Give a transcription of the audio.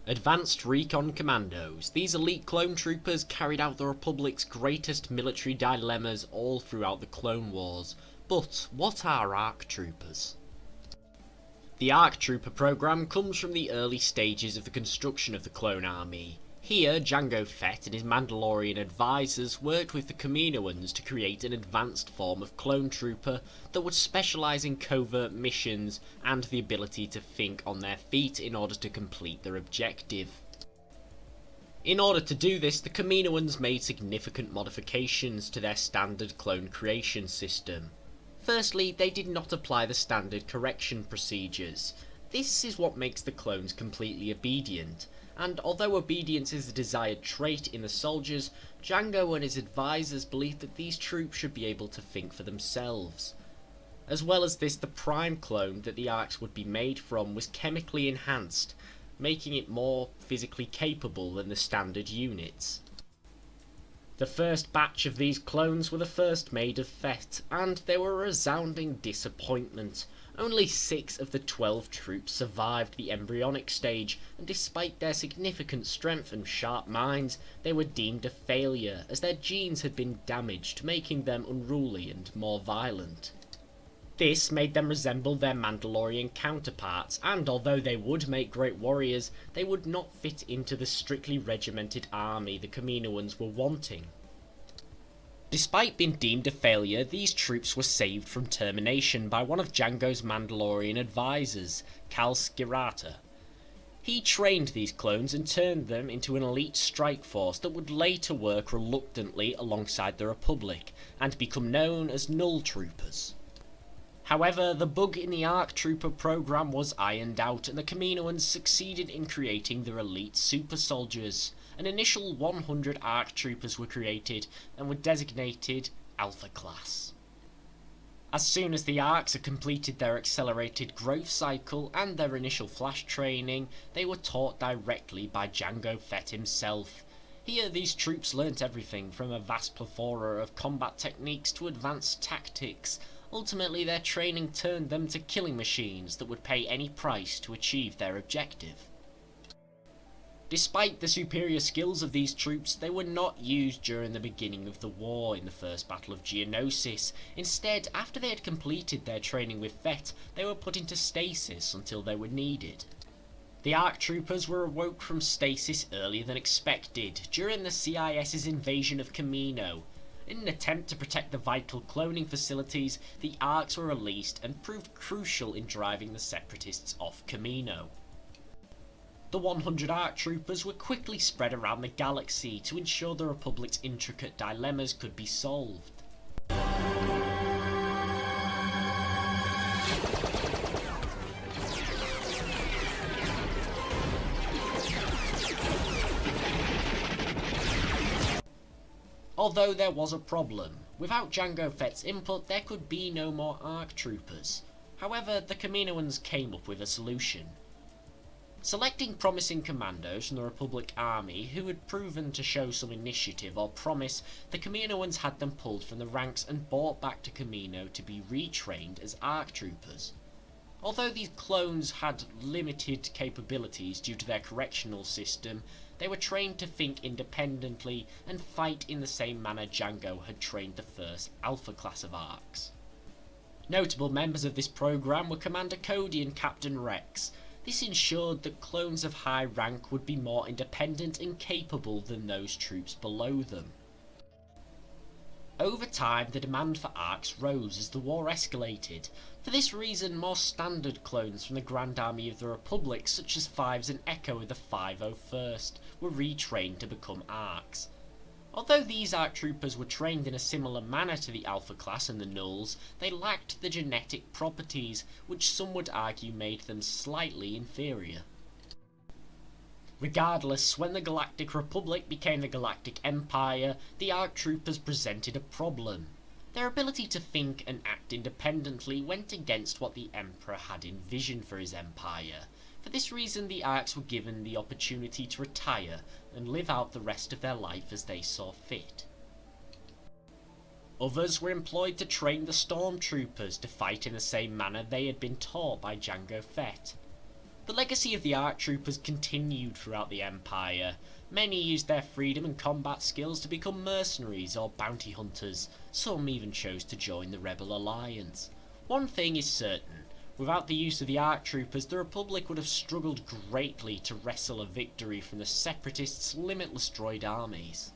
Advanced Recon Commandos. These elite clone troopers carried out the Republic's greatest military dilemmas all throughout the Clone Wars. But what are ARC troopers? The ARC Trooper program comes from the early stages of the construction of the clone army. Here, Jango Fett and his Mandalorian advisors worked with the Kaminoans to create an advanced form of clone trooper that would specialise in covert missions and the ability to think on their feet in order to complete their objective. In order to do this, the Kaminoans made significant modifications to their standard clone creation system. Firstly, they did not apply the standard correction procedures. This is what makes the clones completely obedient, and although obedience is a desired trait in the soldiers, Jango and his advisors believed that these troops should be able to think for themselves. As well as this, the prime clone that the arcs would be made from was chemically enhanced, making it more physically capable than the standard units. The first batch of these clones were the first made of Fett, and they were a resounding disappointment. Only 6 of the 12 troops survived the embryonic stage, and despite their significant strength and sharp minds, they were deemed a failure, as their genes had been damaged, making them unruly and more violent. This made them resemble their Mandalorian counterparts, and although they would make great warriors, they would not fit into the strictly regimented army the Kaminoans were wanting. Despite being deemed a failure, these troops were saved from termination by one of Jango's Mandalorian advisors, Cal Skirata. He trained these clones and turned them into an elite strike force that would later work reluctantly alongside the Republic, and become known as Null Troopers. However, the bug in the ARC Trooper program was ironed out, and the Kaminoans succeeded in creating their elite super soldiers. An initial 100 ARC Troopers were created and were designated Alpha Class. As soon as the ARCs had completed their accelerated growth cycle and their initial flash training, they were taught directly by Jango Fett himself. Here these troops learnt everything from a vast plethora of combat techniques to advanced tactics. Ultimately, their training turned them to killing machines that would pay any price to achieve their objective. Despite the superior skills of these troops, they were not used during the beginning of the war in the first Battle of Geonosis. Instead, after they had completed their training with Fett, they were put into stasis until they were needed. The ARC Troopers were awoke from stasis earlier than expected, during the CIS's invasion of Kamino. In an attempt to protect the vital cloning facilities, the ARCs were released and proved crucial in driving the Separatists off Kamino. The 100 ARC Troopers were quickly spread around the galaxy to ensure the Republic's intricate dilemmas could be solved. Although there was a problem. Without Jango Fett's input, there could be no more ARC Troopers. However, the Kaminoans came up with a solution. Selecting promising commandos from the Republic Army who had proven to show some initiative or promise, the Kaminoans had them pulled from the ranks and brought back to Kamino to be retrained as ARC Troopers. Although these clones had limited capabilities due to their correctional system, they were trained to think independently and fight in the same manner Jango had trained the first Alpha class of ARCs. Notable members of this program were Commander Cody and Captain Rex. This ensured that clones of high rank would be more independent and capable than those troops below them. Over time, the demand for ARCs rose as the war escalated. For this reason, more standard clones from the Grand Army of the Republic, such as Fives and Echo of the 501st, were retrained to become ARCs. Although these ARC Troopers were trained in a similar manner to the Alpha class and the Nulls, they lacked the genetic properties, which some would argue made them slightly inferior. Regardless, when the Galactic Republic became the Galactic Empire, the ARC Troopers presented a problem. Their ability to think and act independently went against what the Emperor had envisioned for his empire. For this reason, the ARCs were given the opportunity to retire and live out the rest of their life as they saw fit. Others were employed to train the Stormtroopers to fight in the same manner they had been taught by Jango Fett. The legacy of the ARC troopers continued throughout the Empire. Many used their freedom and combat skills to become mercenaries or bounty hunters. Some even chose to join the Rebel Alliance. One thing is certain. Without the use of the ARC troopers, the Republic would have struggled greatly to wrestle a victory from the Separatists' limitless droid armies.